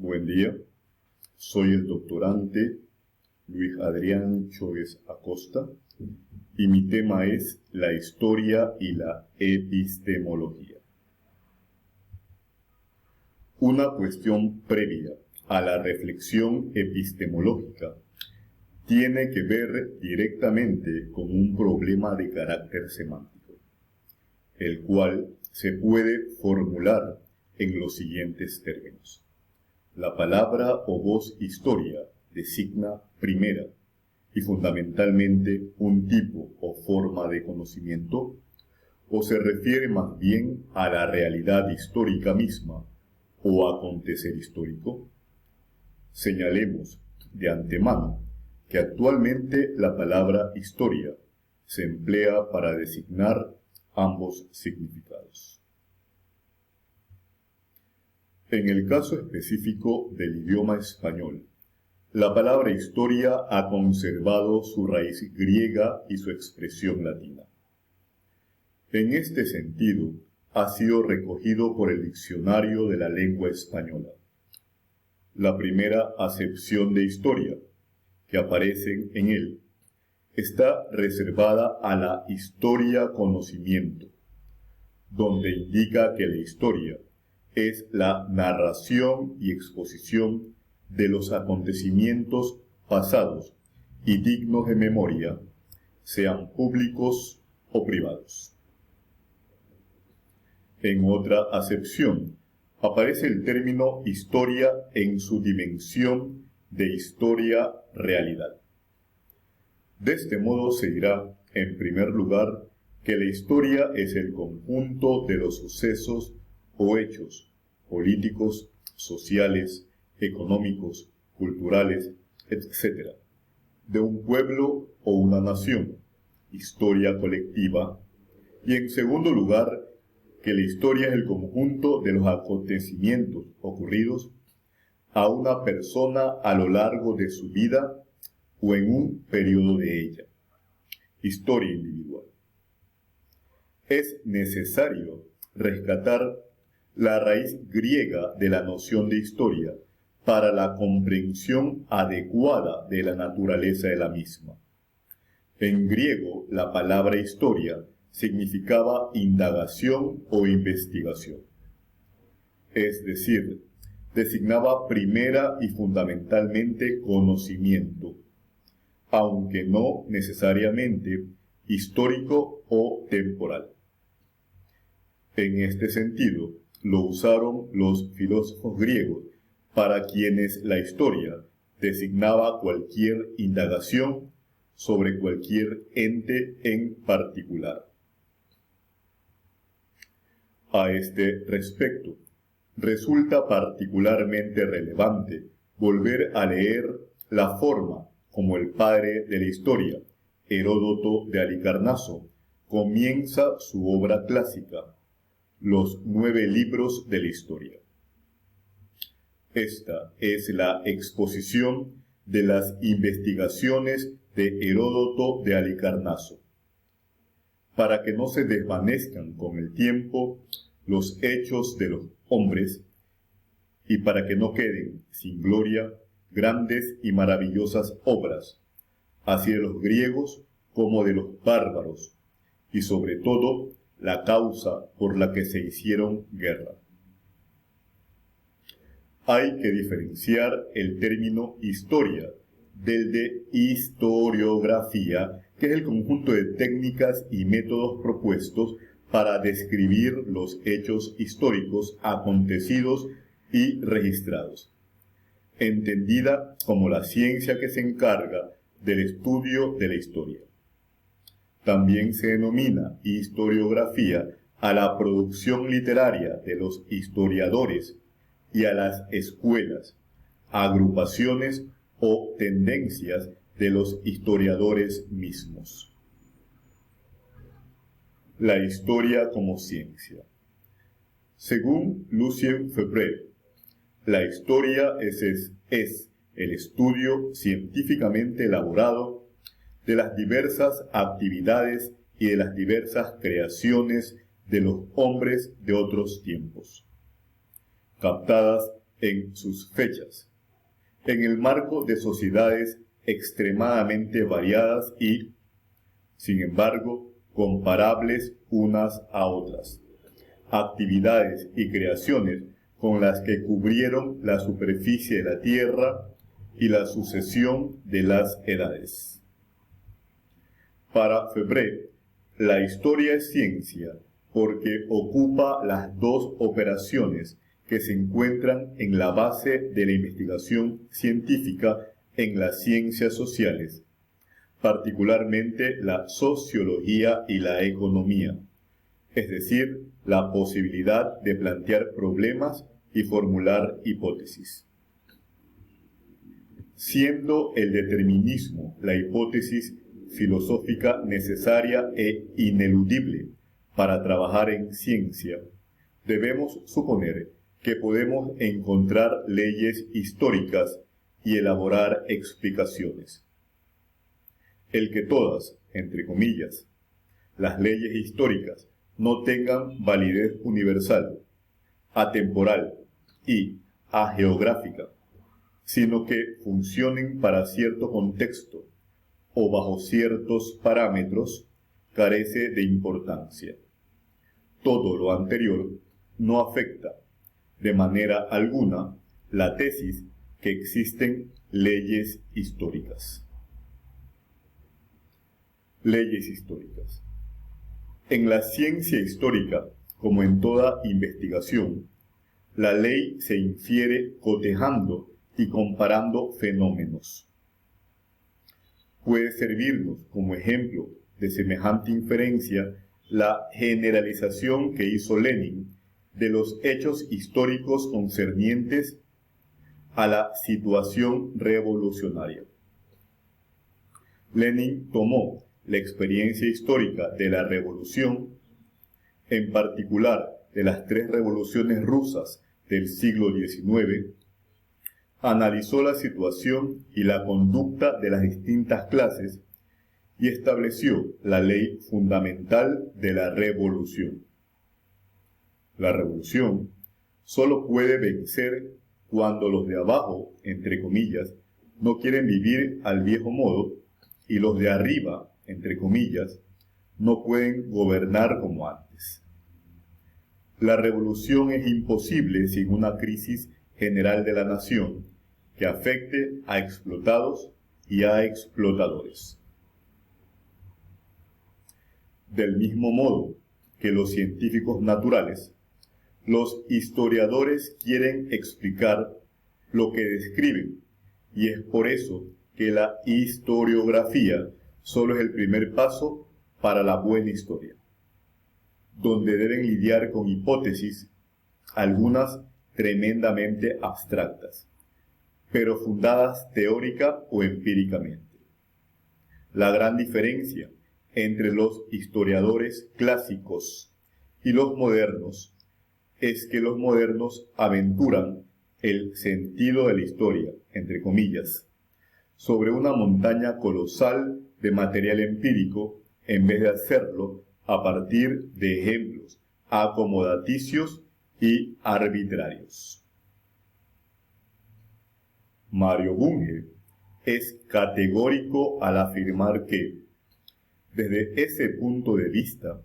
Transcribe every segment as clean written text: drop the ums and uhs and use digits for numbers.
Buen día, soy el doctorante Luis Adrián Chávez Acosta y mi tema es la historia y la epistemología. Una cuestión previa a la reflexión epistemológica tiene que ver directamente con un problema de carácter semántico, el cual se puede formular en los siguientes términos. La palabra o voz historia designa primera y fundamentalmente un tipo o forma de conocimiento, o se refiere más bien a la realidad histórica misma o acontecer histórico. Señalemos de antemano que actualmente la palabra historia se emplea para designar ambos significados. En el caso específico del idioma español, la palabra historia ha conservado su raíz griega y su expresión latina. En este sentido, ha sido recogido por el Diccionario de la Lengua Española. La primera acepción de historia que aparece en él está reservada a la historia-conocimiento, donde indica que la historia es la narración y exposición de los acontecimientos pasados y dignos de memoria, sean públicos o privados. En otra acepción, aparece el término historia en su dimensión de historia-realidad. De este modo se dirá, en primer lugar, que la historia es el conjunto de los sucesos o hechos políticos, sociales, económicos, culturales, etc., de un pueblo o una nación, historia colectiva, y en segundo lugar, que la historia es el conjunto de los acontecimientos ocurridos a una persona a lo largo de su vida o en un periodo de ella, historia individual. Es necesario rescatar la raíz griega de la noción de historia para la comprensión adecuada de la naturaleza de la misma. En griego, la palabra historia significaba indagación o investigación. Es decir, designaba primera y fundamentalmente conocimiento, aunque no necesariamente histórico o temporal. En este sentido, lo usaron los filósofos griegos, para quienes la historia designaba cualquier indagación sobre cualquier ente en particular. A este respecto, resulta particularmente relevante volver a leer la forma como el padre de la historia, Heródoto de Halicarnaso, comienza su obra clásica, los 9 libros de la historia. Esta es la exposición de las investigaciones de Heródoto de Halicarnaso, para que no se desvanezcan con el tiempo los hechos de los hombres y para que no queden sin gloria grandes y maravillosas obras, así de los griegos como de los bárbaros, y sobre todo la causa por la que se hicieron guerra. Hay que diferenciar el término historia del de historiografía, que es el conjunto de técnicas y métodos propuestos para describir los hechos históricos acontecidos y registrados, entendida como la ciencia que se encarga del estudio de la historia. También se denomina historiografía a la producción literaria de los historiadores y a las escuelas, agrupaciones o tendencias de los historiadores mismos. La historia como ciencia. Según Lucien Febvre, la historia es el estudio científicamente elaborado de las diversas actividades y de las diversas creaciones de los hombres de otros tiempos, captadas en sus fechas, en el marco de sociedades extremadamente variadas y, sin embargo, comparables unas a otras, actividades y creaciones con las que cubrieron la superficie de la Tierra y la sucesión de las edades. Para Febvre, la historia es ciencia porque ocupa las dos operaciones que se encuentran en la base de la investigación científica en las ciencias sociales, particularmente la sociología y la economía, es decir, la posibilidad de plantear problemas y formular hipótesis. Siendo el determinismo la hipótesis filosófica necesaria e ineludible para trabajar en ciencia, debemos suponer que podemos encontrar leyes históricas y elaborar explicaciones. El que todas, entre comillas, las leyes históricas no tengan validez universal, atemporal y ageográfica, sino que funcionen para cierto contexto o bajo ciertos parámetros, carece de importancia. Todo lo anterior no afecta de manera alguna la tesis que existen leyes históricas. Leyes históricas. En la ciencia histórica, como en toda investigación, la ley se infiere cotejando y comparando fenómenos. Puede servirnos como ejemplo de semejante inferencia la generalización que hizo Lenin de los hechos históricos concernientes a la situación revolucionaria. Lenin tomó la experiencia histórica de la revolución, en particular de las tres revoluciones rusas del siglo XIX, analizó la situación y la conducta de las distintas clases y estableció la ley fundamental de la revolución. La revolución solo puede vencer cuando los de abajo, entre comillas, no quieren vivir al viejo modo y los de arriba, entre comillas, no pueden gobernar como antes. La revolución es imposible sin una crisis general de la nación que afecte a explotados y a explotadores. Del mismo modo que los científicos naturales, los historiadores quieren explicar lo que describen, y es por eso que la historiografía solo es el primer paso para la buena historia, donde deben lidiar con hipótesis, algunas tremendamente abstractas, pero fundadas teórica o empíricamente. La gran diferencia entre los historiadores clásicos y los modernos es que los modernos aventuran el sentido de la historia, entre comillas, sobre una montaña colosal de material empírico en vez de hacerlo a partir de ejemplos acomodaticios y arbitrarios. Mario Bunge es categórico al afirmar que, desde ese punto de vista,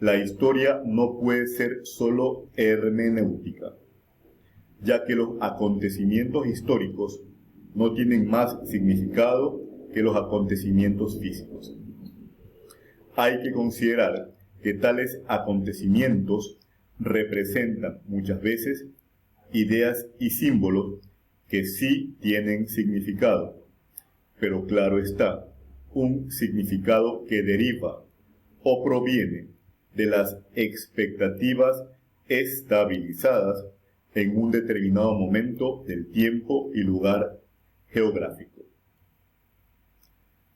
la historia no puede ser sólo hermenéutica, ya que los acontecimientos históricos no tienen más significado que los acontecimientos físicos. Hay que considerar que tales acontecimientos representan muchas veces ideas y símbolos que sí tienen significado, pero claro está, un significado que deriva o proviene de las expectativas estabilizadas en un determinado momento del tiempo y lugar geográfico.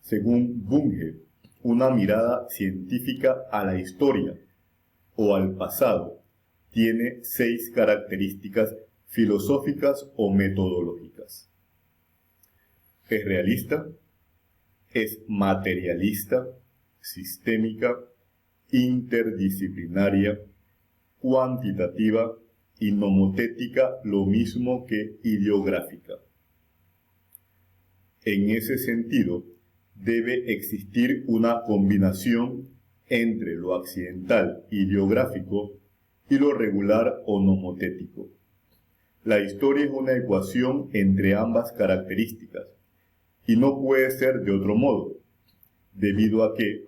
Según Bunge, una mirada científica a la historia o al pasado tiene 6 características filosóficas o metodológicas. Es realista, es materialista, sistémica, interdisciplinaria, cuantitativa y nomotética lo mismo que ideográfica. En ese sentido, debe existir una combinación entre lo accidental ideográfico y lo regular o nomotético. La historia es una ecuación entre ambas características y no puede ser de otro modo, debido a que,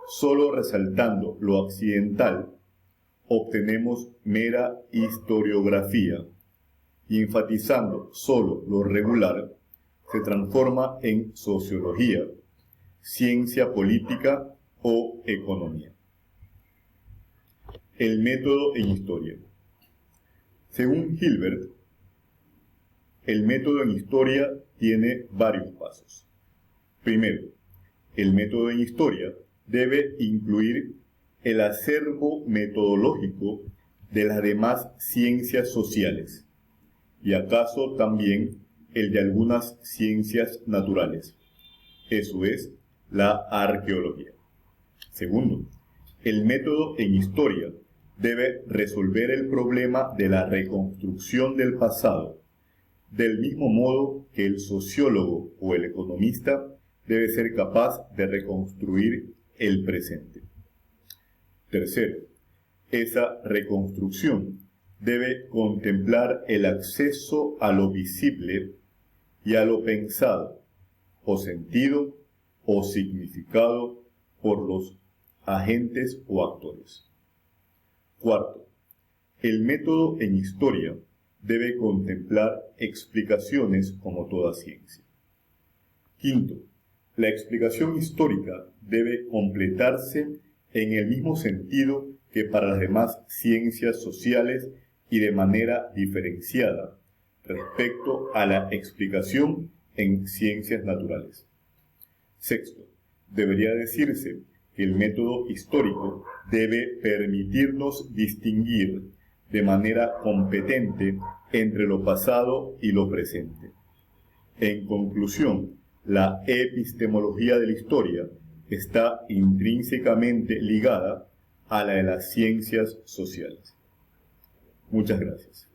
solo resaltando lo accidental, obtenemos mera historiografía y enfatizando solo lo regular, se transforma en sociología, ciencia política o economía. El método en historia. Según Hilbert, el método en historia tiene varios pasos. Primero, el método en historia debe incluir el acervo metodológico de las demás ciencias sociales y acaso también el de algunas ciencias naturales, eso es, la arqueología. Segundo, el método en historia debe resolver el problema de la reconstrucción del pasado, del mismo modo que el sociólogo o el economista debe ser capaz de reconstruir el presente. Tercero, esa reconstrucción debe contemplar el acceso a lo visible y a lo pensado, o sentido, o significado por los agentes o actores. Cuarto, el método en historia debe contemplar explicaciones como toda ciencia. Quinto, la explicación histórica debe completarse en el mismo sentido que para las demás ciencias sociales y de manera diferenciada respecto a la explicación en ciencias naturales. Sexto, debería decirse que el método histórico debe permitirnos distinguir de manera competente entre lo pasado y lo presente. En conclusión, la epistemología de la historia está intrínsecamente ligada a la de las ciencias sociales. Muchas gracias.